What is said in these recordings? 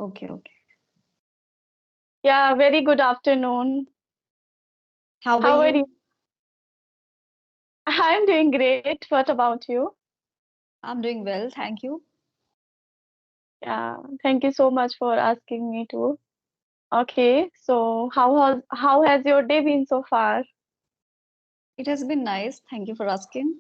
Okay, okay. Yeah, very good afternoon. How are How are you? you? I'm doing great. What about you? I'm doing well, thank you. Yeah, thank you so much for asking me too. Okay, so how has your day been so far? It has been nice. Thank you for asking.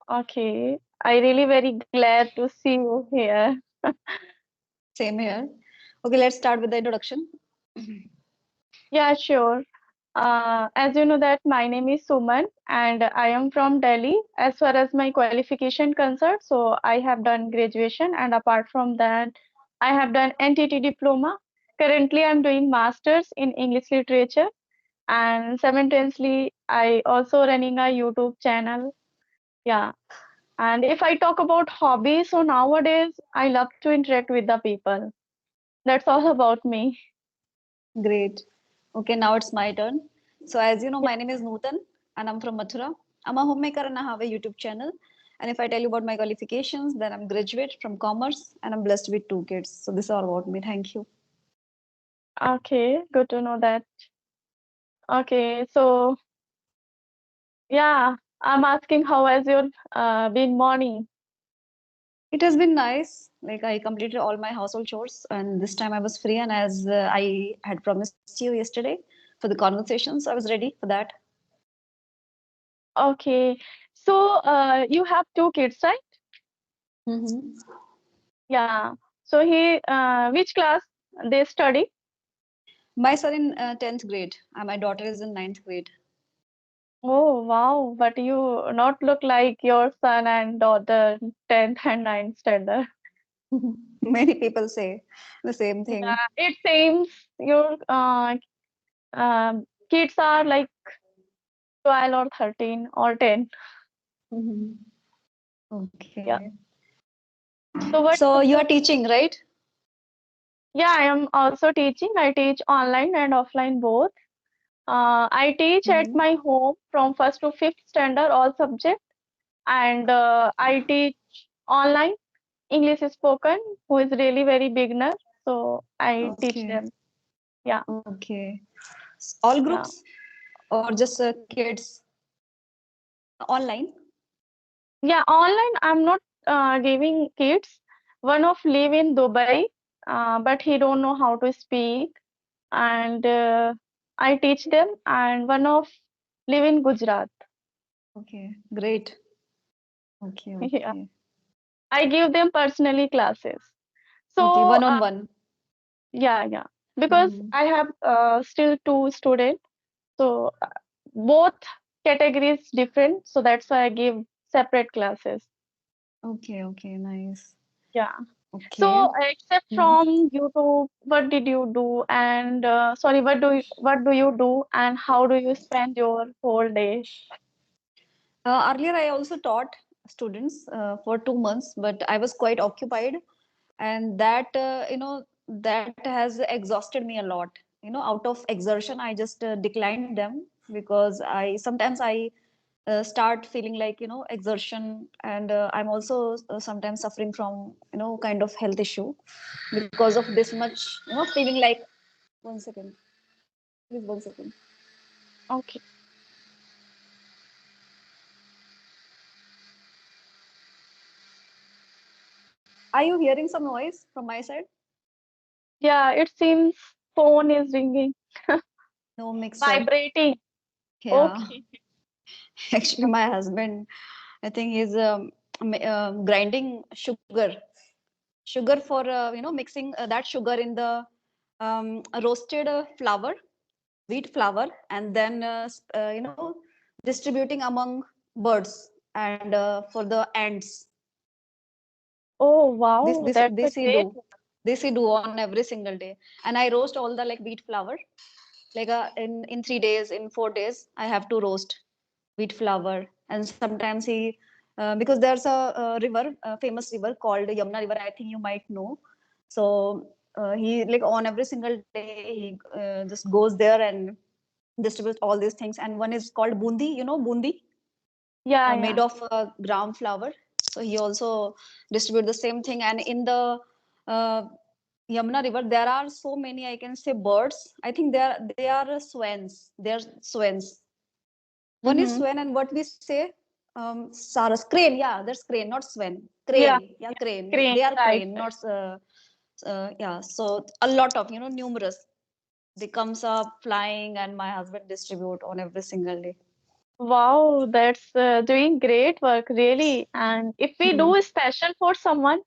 Okay, I really very glad to see you here. Same here. Okay, let's start with the introduction. Yeah, sure. As you know that my name is Suman and I am from Delhi. As far as my qualification concerned, so I have done graduation and apart from that, I have done NTT diploma. Currently, I'm doing masters in English literature and simultaneously I also running a YouTube channel. Yeah. And if I talk about hobbies, so nowadays I love to interact with the people. That's all about me. Great. Okay, now it's my turn. So, as you know, my name is Nutan and I'm from Mathura. I'm a homemaker and I have a YouTube channel. And if I tell you about my qualifications, then I'm graduate from commerce and I'm blessed with two kids. So, this is all about me. Thank you. Okay, good to know that. Okay, so yeah, I'm asking how has your been morning? It has been nice. Like I completed all my household chores, and this time I was free. And as I had promised you yesterday for the conversation, so I was ready for that. Okay, so you have two kids, right? Mm-hmm. Yeah. So which class they study? My son in 10th grade, and my daughter is in ninth grade. Oh wow, but you not look like your son and daughter 10th and ninth standard. Many people say the same thing. Yeah, it seems your kids are like 12 or 13 or 10. Mhm. Yeah. Okay. So what? So you are So teaching, right? yeah, I am also teaching. I teach online and offline both. I teach at Mm-hmm. my home from first to fifth standard all subjects, and I teach online English spoken, who is really very beginner. So I teach Okay. them. Yeah, Okay. All yeah, groups or just kids online? yeah. Online, I'm not giving kids. One of live in Dubai, but he don't know how to speak, and I teach them. And one of live in Gujarat. Okay. Great. Okay. Yeah, Okay. I give them personally classes. Okay. So One on one. yeah, yeah, because Mm-hmm. I have still two students, so both categories different, so that's why I give separate classes. Okay. Okay. Nice. Yeah. Okay. So except Mhm. from YouTube, what did you do? And sorry, what do you do? And how do you spend your whole day? Earlier, I also taught students for 2 months, but I was quite occupied, and that that has exhausted me a lot. Out of exertion, I just declined them because I sometimes I start feeling like exertion, and I'm also sometimes suffering from kind of health issue because of this much feeling like. 1 second, please, 1 second. Okay. Are you hearing some noise from my side? Yeah, it seems phone is ringing, No mixer. vibrating. Yeah. Okay. Actually, my husband, I think he's grinding sugar for mixing that sugar in the roasted flour, wheat flour, and then distributing among birds and for the ants. Oh This wow, this that's a this he great. do. This he do on every single day, and I roast all the like wheat flour. Like in 3 days, in 4 days, I have to roast wheat flour, and sometimes he because there's a river, a famous river called Yamuna River. I think you might know. So he like on every single day he just goes there and distributes all these things. And one is called bundi. Bundi Yeah, made yeah. of gram flour. So he also distribute the same thing. And in the uh, Yamuna River, there are so many, I can say, birds. I think they are swans. They're swans. One is Mm-hmm. swan, and what we say, saras, crane. Yeah, that's crane, not swan. Yeah, Crane. Yeah, crane. crane, They are right, crane, right. not. Yeah. So a lot of, numerous. They comes up flying, and my husband distribute on every single day. Wow, that's doing great work, really. And if we Hmm. do special for someone,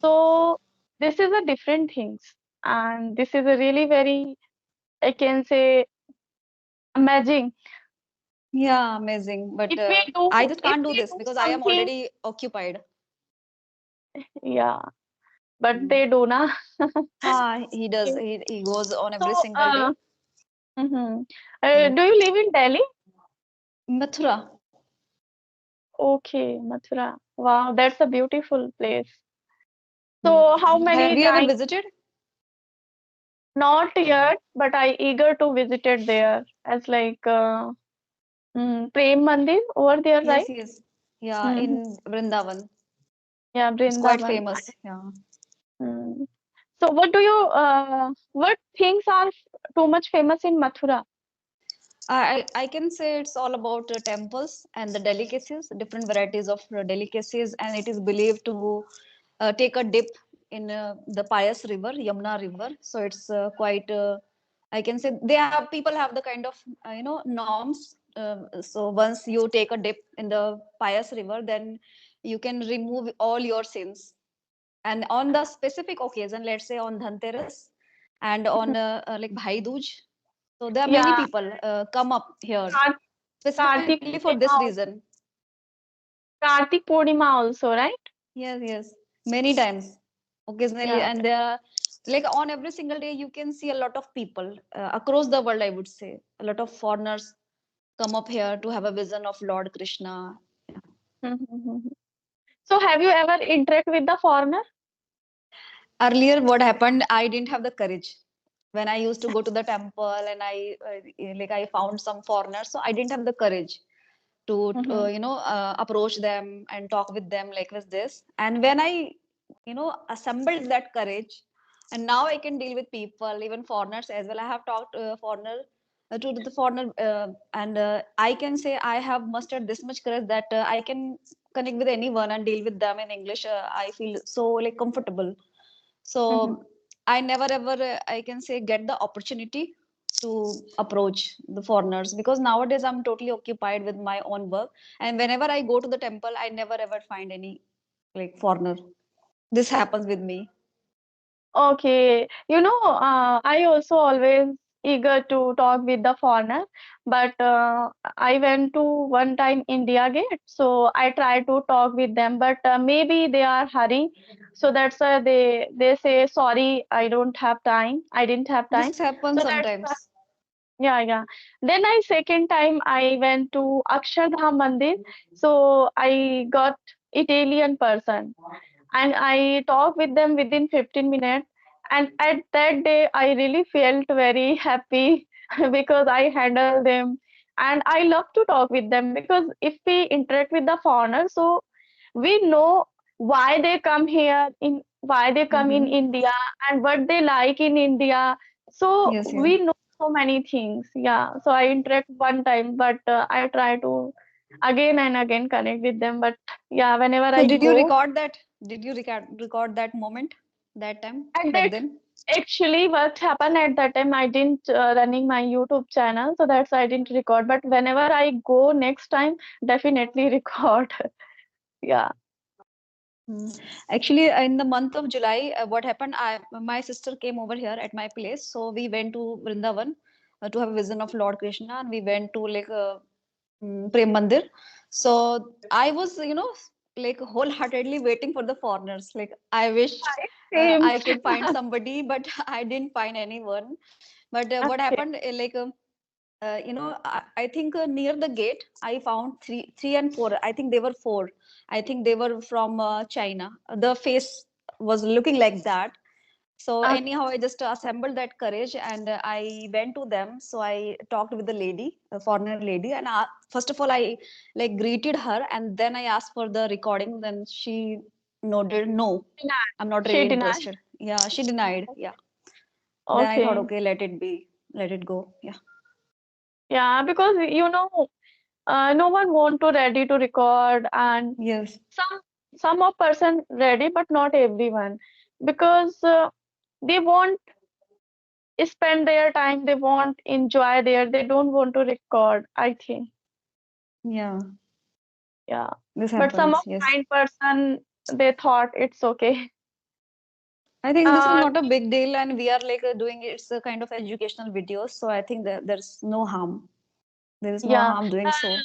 so this is a different things. And this is a really very, I can say, amazing. Yeah, amazing. But If we do, I just if can't do we this do because I am something, already occupied. yeah, but Hmm. they do na. He does. He goes on every So, single day. mhm. Hmm. Do you live in Delhi? Mathura. Okay, Mathura. Wow, that's a beautiful place. Hmm. So, how Have many you ever times? visited? Not yet, but I eager to visit it there as like Prem Mandir over there, Yes, right? yes. Yeah, Hmm. in Vrindavan. Yeah, It's quite Brindavan. famous. Yeah. Mm. So, what things are too much famous in Mathura? I can say it's all about temples and the delicacies, different varieties of delicacies, and it is believed to take a dip in the pious river, Yamuna River. So it's quite. I can say they have people have the kind of norms. So once you take a dip in the pious river, then you can remove all your sins. And on the specific occasion, let's say on Dhanteras and on like Bhai Dooj, so there are many Yeah, people come up here Kar- specifically Kartik for this Purnima, reason. Kartik Purnima also, right? Yes, yes, many times, occasionally, Yeah. and there are like on every single day you can see a lot of people across the world. I would say a lot of foreigners come up here to have a vision of Lord Krishna. Mhm. So, have you ever interact with the foreigner? Earlier, what happened? I didn't have the courage when I used to go to the temple, and I found some foreigners, so I didn't have the courage to Mm-hmm. approach them and talk with them like with this. And when I assembled that courage, and now I can deal with people, even foreigners as well. I have talked foreigner to the foreigner, and I can say I have mustered this much courage that I can connect with anyone and deal with them in English. I feel so like comfortable. So Mm-hmm. I never ever, I can say, get the opportunity to approach the foreigners because nowadays I'm totally occupied with my own work, and whenever I go to the temple I never ever find any like foreigner. This happens with me. Okay, I also always eager to talk with the foreigner, but I went to one time India Gate, so I try to talk with them, but maybe they are hurry, so that's why they say sorry, I don't have time, I didn't have This time, happens so that's sometimes. yeah, yeah. Then I second time I went to Akshardham Mandir, so I got Italian person and I talked with them within 15 minutes. And at that day, I really felt very happy because I handled them. And I love to talk with them because if we interact with the foreigners, so we know why they come here, in why they come in Hmm. India, and what they like in India. So Yes, yes. we know so many things. Yeah. So I interact one time, but I try to again and again connect with them. But yeah, whenever So I did you go. record that? Did you record that moment, that time At back that, then? actually, what happened at that time, I didn't running my YouTube channel, so that's why I didn't record. But whenever I go next time, definitely record. Yeah. Hmm. Actually, in the month of July, what happened? My sister came over here at my place, so we went to Vrindavan to have a vision of Lord Krishna, and we went to like Prem Mandir. So I was, like wholeheartedly waiting for the foreigners. Like I wished Same. I could find somebody, but I didn't find anyone. But what Okay. happened? I think near the gate I found three and four. I think they were four. I think they were from China. The face was looking like that. So Okay. anyhow I just assembled that courage, and I went to them. So I talked with the lady, a foreigner lady, and first of all I like greeted her, and then I asked for the recording. Then she nodded no, Denied. I'm not She really denied. interested. Yeah, she denied. Yeah. Then I thought, Okay. okay, let it be, let it go. Yeah. Yeah, because no one want to ready to record, and Yes. some some of person ready, but not everyone, because they want spend their time, they want enjoy there, they don't want to record, I think. Yeah. Yeah, This but some of happens. Yes. kind person, they thought it's okay. I think this is uh not a big deal, and we are like doing it's a kind of educational videos. So I think that there's no harm. There is no yeah. harm doing so.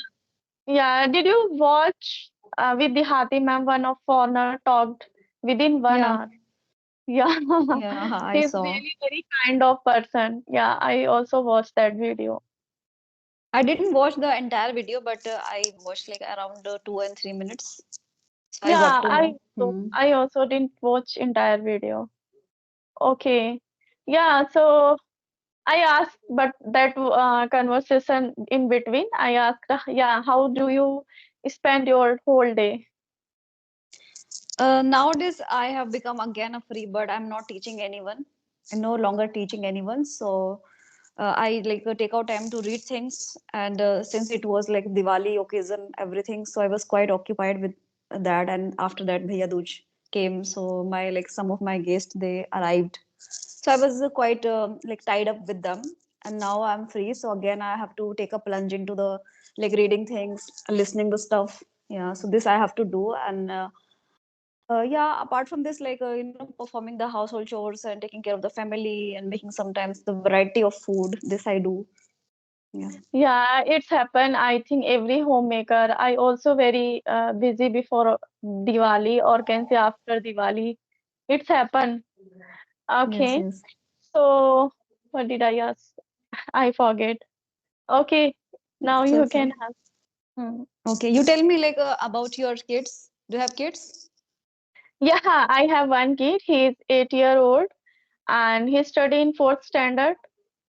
Yeah, did you watch with the Hati ma'am, one of foreigner talked within 1 hour? Yeah. Yeah. Yeah. I He's saw. really very kind of person. Yeah, I also watched that video. I didn't watch the entire video, but I watched like around 2 and 3 minutes. So I got Yeah, to know. I also didn't watch entire video. Okay. Yeah, so I asked, but that conversation in between, I asked, yeah, how do you spend your whole day? Nowadays, I have become again a free bird. I'm not teaching anyone. I'm no longer teaching anyone. So I like take out time to read things. And since it was like Diwali occasion, everything, so I was quite occupied with that. And after that, Bhaiya Dooj came. So my like some of my guests they arrived. So I was quite like tied up with them. And now I'm free. So again, I have to take a plunge into the like reading things, listening the stuff. Yeah. So this I have to do and. Yeah, apart from this, like performing the household chores and taking care of the family and making sometimes the variety of food. This I do. Yeah. Yeah, it's happened. I think every homemaker. I also very busy before Diwali, or can say after Diwali. It's happened. Yes. Okay. Yes. So what did I ask? I forget. Okay. Now It's you can okay. ask. Hmm. Okay. You tell me like about your kids. Do you have kids? Yeah, I have one kid. He's 8 year old and he's studying fourth standard.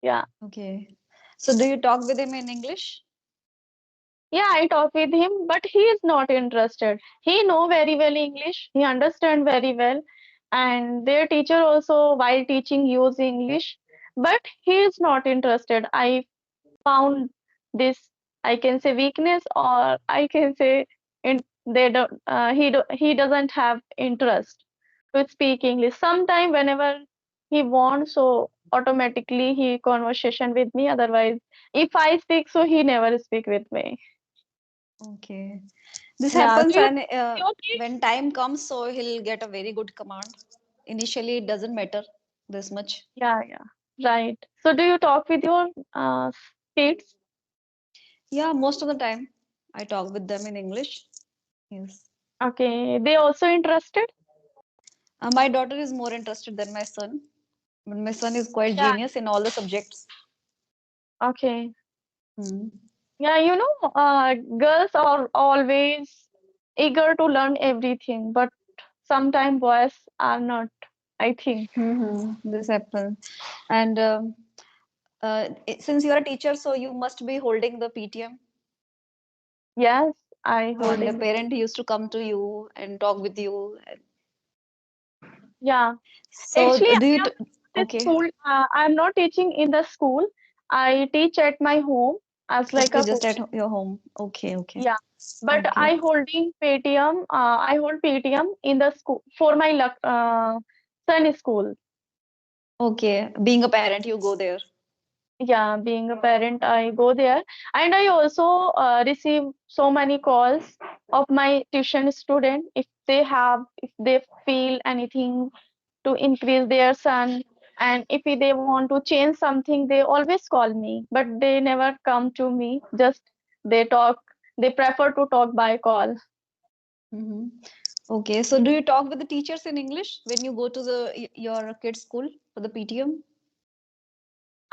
Yeah. Okay. So do you talk with him in English? Yeah, I talk with him, but he is not interested. He know very well English. He understand very well, and their teacher also, while teaching, use English, but he is not interested. I found this, I can say, weakness, or I can say they don't. He doesn't have interest to speak English. Sometime whenever he wants, so automatically he conversation with me. Otherwise, if I speak, so he never speak with me. Okay. This Yeah, happens do you and your kids? when time comes, so he'll get a very good command. Initially, it doesn't matter this much. Yeah, yeah, right. So do you talk with your kids? Yeah, most of the time I talk with them in English. Yes. Okay, they also interested? My daughter is more interested than my son. But my son is quite Yeah, genius in all the subjects. okay. Hmm. Yeah, girls are always eager to learn everything, but sometimes boys are not, I think. This happens. And since you are a teacher, so you must be holding the PTM. Yes, I And a holding the parent PTM. used to come to you and talk with you. Yeah, So actually, do you? I am not at Okay. school. I'm not teaching in the school. I teach at my home as like Okay, a just at coach. your home. Okay, okay, Yeah, but okay, I hold PTM in the school for my son school. okay. Being a parent, you go there. Yeah, being a parent, I go there, and I also receive so many calls of my tuition student. If they feel anything to increase their son, and if they want to change something, they always call me, but they never come to me. Just they talk. They prefer to talk by call. Hmm. Okay, so do you talk with the teachers in English when you go to your kid's school for the PTM?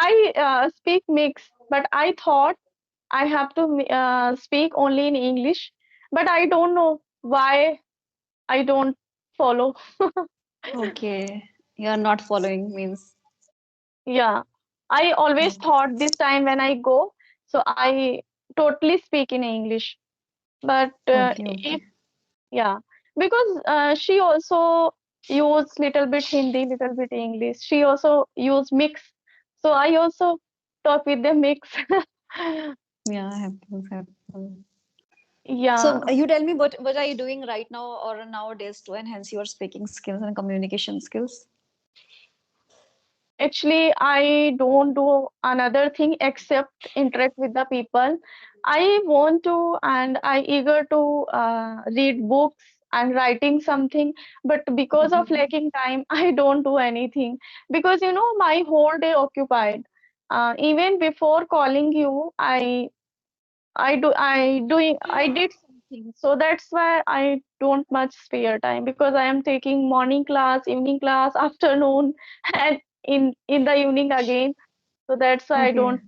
I speak mix, but I thought I have to speak only in English, but I don't know why I don't follow. Okay, you are not following means. Yeah, I always Okay, thought this time when I go, so I totally speak in English. But okay, if okay. yeah, because she also use little bit Hindi, little bit English. She also use mix. So I also talk with the mix. Yeah, happens. So Yeah. you tell me what are you doing right now or nowadays to enhance your speaking skills and communication skills? Actually, I don't do another thing except interact with the people. I want to and I eager to read books and writing something, but because of Mhm. lacking time, I don't do anything because my whole day occupied. Even before calling you, I did something. So that's why I don't much spare time because I am taking morning class, evening class, afternoon, and in the evening again. So that's why Okay.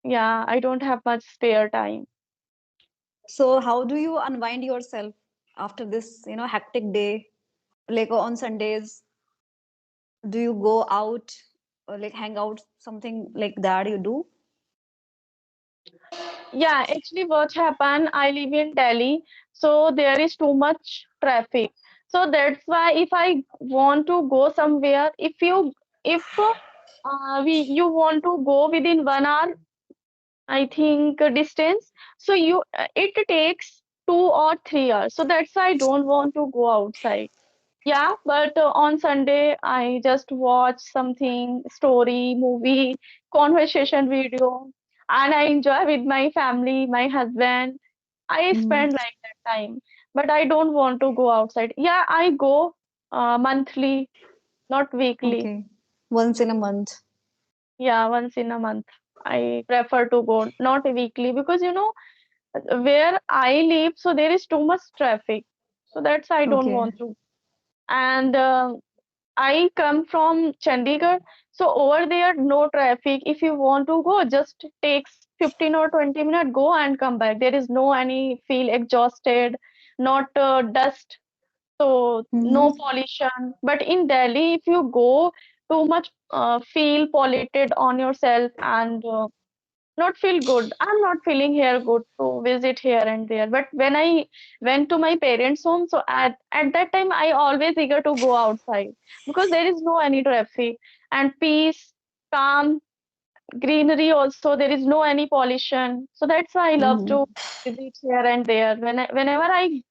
I don't have much spare time. So how do you unwind yourself after this, hectic day? Like on Sundays, do you go out or like hang out, something like that you do? Yeah, actually, what happened? I live in Delhi, so there is too much traffic. So that's why if I want to go somewhere, if you want to go within 1 hour, I think distance. So it takes 2 or 3 hours. So that's why I don't want to go outside. Yeah, but on Sunday I just watch something, story, movie, conversation video, and I enjoy with my family, my husband. I Mhm. spend like that time, but I don't want to go outside. Yeah, I go monthly, not weekly. Okay. Once in a month. Yeah, once in a month. I prefer to go, not weekly, because where I live, so there is too much traffic. So that's I don't Okay. want to. And I come from Chandigarh, so over there no traffic. If you want to go, just takes 15 or 20 minutes, go and come back. There is no any feel exhausted, not dust, so Mm-hmm. no pollution. But in Delhi, if you go, too much feel polluted on yourself and not feel good. I'm not feeling here good to visit here and there. But when I went to my parents' home, so at that time I always eager to go outside because there is no any traffic and peace, calm, greenery also. There is no any pollution. So that's why I love to Mm-hmm. visit here and there. Whenever I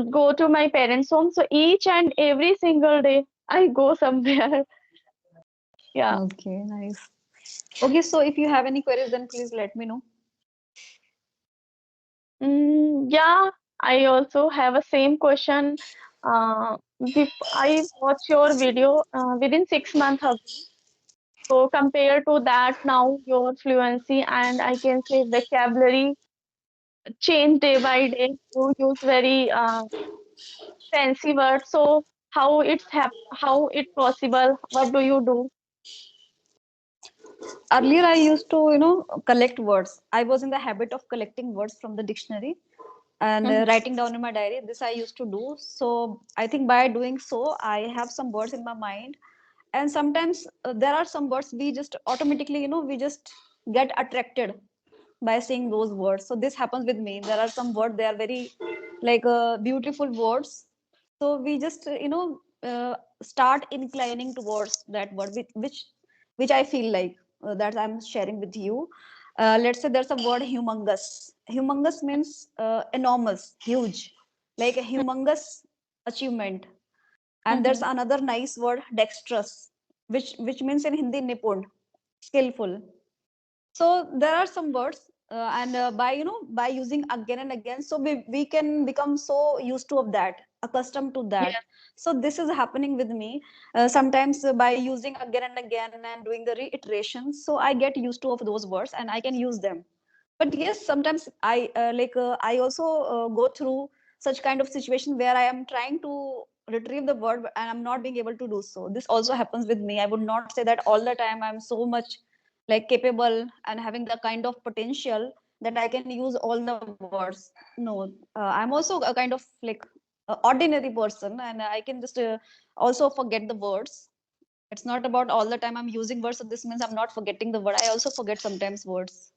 go to my parents' home, so each and every single day I go somewhere. Yeah. Okay, nice. Okay, so if you have any queries, then please let me know. Yeah, I also have a same question. I watched your video within 6 months ago. So compared to that, now your fluency and I can say vocabulary change day by day. You use very fancy words. So how it possible? What do you do? Earlier, I used to, collect words. I was in the habit of collecting words from the dictionary and Mhm. writing down in my diary. This I used to do. So I think by doing so, I have some words in my mind. And sometimes there are some words we just automatically, we just get attracted by seeing those words. So this happens with me. There are some words, they are very like beautiful words. So we just, start inclining towards that word, which I feel like that I'm sharing with you. Let's say there's a word humongous. Humongous means enormous, huge, like a humongous achievement. And there's Mhm. another nice word, dexterous, which means in Hindi nipun, skillful. So there are some words, and by by using again and again, so we can become so used to of that, accustomed to that. Yes, So this is happening with me. Sometimes by using again and again and doing the reiterations, so I get used to of those words and I can use them. But yes, sometimes I also go through such kind of situation where I am trying to retrieve the word and I'm not being able to do so. This also happens with me. I would not say that all the time I'm so much like capable and having the kind of potential that I can use all the words. No, I'm also a kind of like ordinary person, and I can just also forget the words. It's not about all the time I'm using words, so this means I'm not forgetting the word. I also forget sometimes words.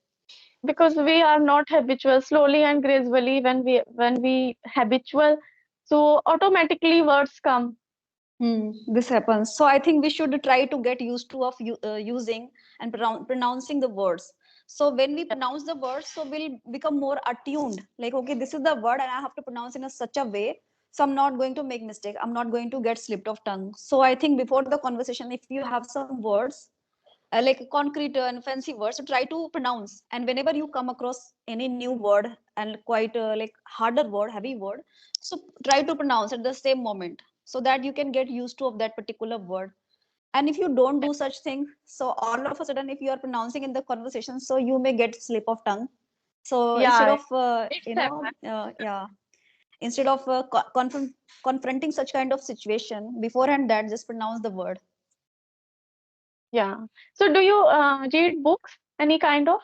because we are not habitual. Slowly and gradually, when we habitual, so automatically words come. This happens. So I think we should try to get used to of using and pronouncing the words. So when we pronounce the words, so we'll become more attuned. Like, okay, this is the word, and I have to pronounce in a such a way. So I'm not going to make mistake. I'm not going to get slipped of tongue. So I think before the conversation, if you have some words like concrete and fancy words, so try to pronounce. And whenever you come across any new word and quite like harder word, heavy word, so try to pronounce at the same moment so that you can get used to of that particular word. And if you don't do such thing, so all of a sudden if you are pronouncing in the conversation, so you may get slip of tongue. So instead Yeah, of it's happened. yeah, instead of confronting such kind of situation beforehand, that just pronounce the word. Yeah. So do you read books, any kind of?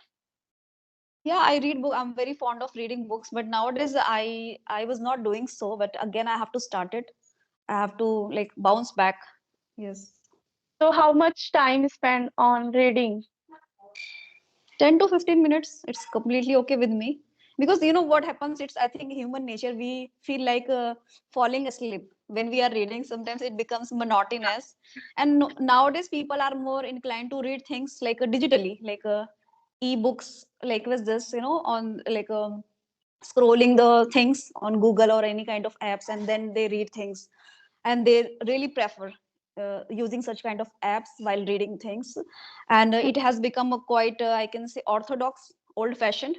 Yeah, I read book. I'm very fond of reading books, but nowadays I was not doing so, but again I have to start it. I have to like bounce back. Yes. So how much time spent on reading? 10 to 15 minutes, it's completely okay with me. Because you know what happens, it's I think human nature, we feel like falling asleep when we are reading. Sometimes it becomes monotonous. And nowadays people are more inclined to read things like digitally, like e-books, like with this, on like scrolling the things on Google or any kind of apps, and then they read things. And they really prefer using such kind of apps while reading things. And it has become a quite I can say orthodox, old fashioned,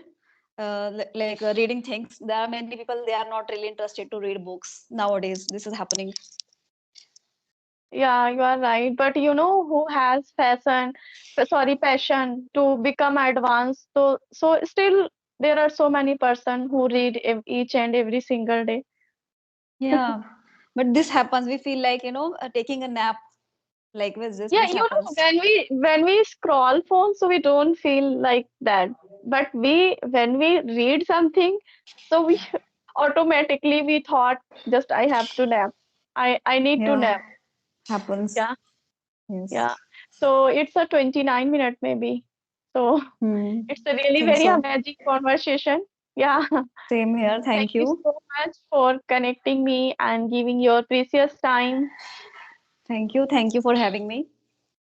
like reading things. There are many people, they are not really interested to read books nowadays. This is happening. Yeah, you are right. But you know who has passion to become advanced. So still there are so many person who read each and every single day. Yeah, but this happens, we feel like taking a nap, like with Yeah, this you know, happens. when we scroll phone, so we don't feel like that. But we when we read something, so we automatically we thought just I have to nap. I need to Yeah, nap. happens. Yeah, Yes. yeah. So it's a 29 minute maybe. So it's a really Think very so. amazing conversation. Yeah. Same here, Thank thank you you. so much for connecting me and giving your precious time. Thank you for having me.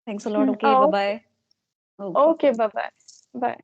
Thanks a lot. Okay, bye Oh, bye. Okay. okay, bye bye. Bye.